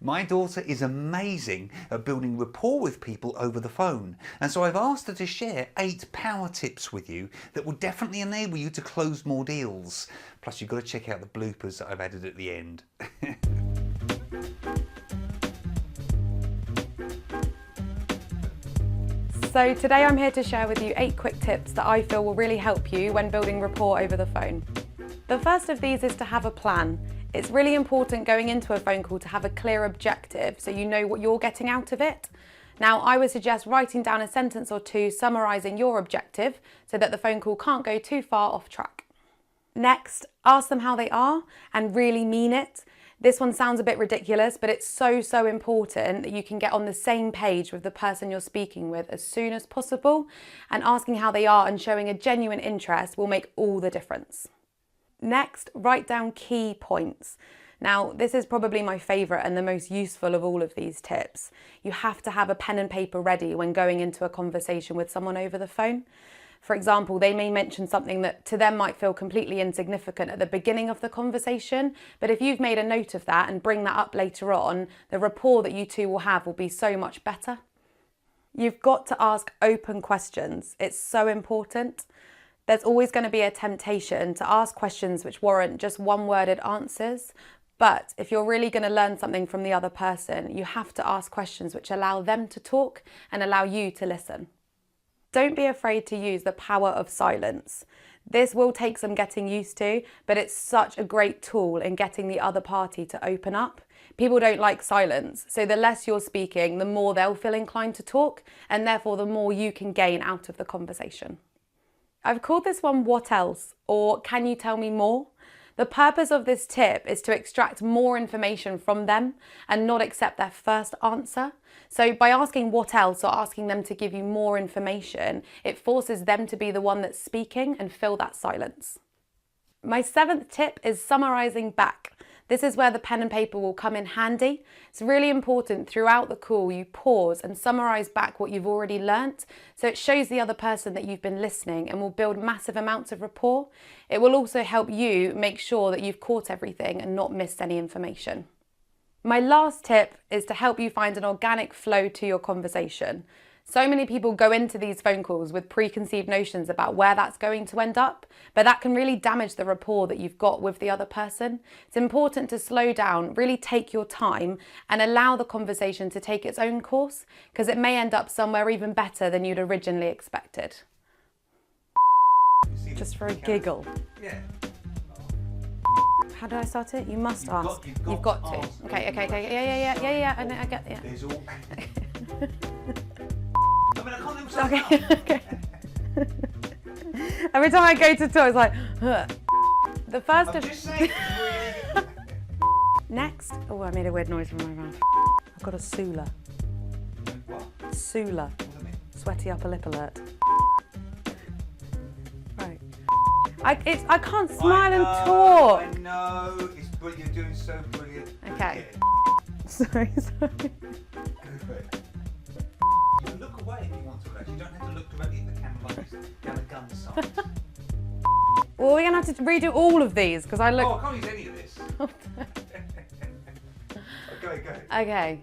My daughter is amazing at building rapport with people over the phone, and so I've asked her to share 8 power tips with you that will definitely enable you to close more deals. Plus you've got to check out the bloopers that I've added at the end. So today I'm here to share with you 8 quick tips that I feel will really help you when building rapport over the phone. The first of these is to have a plan. It's really important going into a phone call to have a clear objective so you know what you're getting out of it. Now, I would suggest writing down a sentence or two summarising your objective so that the phone call can't go too far off track. Next, ask them how they are and really mean it. This one sounds a bit ridiculous, but it's so important that you can get on the same page with the person you're speaking with as soon as possible, and asking how they are and showing a genuine interest will make all the difference. Next, write down key points. Now, this is probably my favourite and the most useful of all of these tips. You have to have a pen and paper ready when going into a conversation with someone over the phone. For example, they may mention something that to them might feel completely insignificant at the beginning of the conversation, but if you've made a note of that and bring that up later on, the rapport that you two will have will be so much better. You've got to ask open questions. It's so important. There's always going to be a temptation to ask questions which warrant just one-worded answers, but if you're really going to learn something from the other person, you have to ask questions which allow them to talk and allow you to listen. Don't be afraid to use the power of silence. This will take some getting used to, but it's such a great tool in getting the other party to open up. People don't like silence, so the less you're speaking, the more they'll feel inclined to talk, and therefore the more you can gain out of the conversation. I've called this one "What else?" or "Can you tell me more?" The purpose of this tip is to extract more information from them and not accept their first answer. So by asking what else or asking them to give you more information, it forces them to be the one that's speaking and fill that silence. My 7th tip is summarising back. This is where the pen and paper will come in handy. It's really important throughout the call you pause and summarise back what you've already learnt, so it shows the other person that you've been listening and will build massive amounts of rapport. It will also help you make sure that you've caught everything and not missed any information. My last tip is to help you find an organic flow to your conversation. So many people go into these phone calls with preconceived notions about where that's going to end up, but that can really damage the rapport that you've got with the other person. It's important to slow down, really take your time and allow the conversation to take its own course, because it may end up somewhere even better than you'd originally expected. Just for a giggle. Yeah. How do I start it? You must ask. You've got to. Okay. Yeah. I get. Yeah. There's all... I mean, I can't even Okay. Every time I go to talk, it's like, huh. The first I'm of... just saying. Next. Oh, I made a weird noise from my mouth. I've got a Sula. What? Sula. What does that mean? Sweaty upper lip alert. Right. I can't smile and talk. I know. It's brilliant. You're doing so brilliant. Okay. Yeah. Sorry. Go for it. You can look away if you want to, actually. You don't have to look directly at the camera like this down a gun sight. Well, we're going to have to redo all of these because I look... Oh, I can't use any of this. Okay, go. Okay.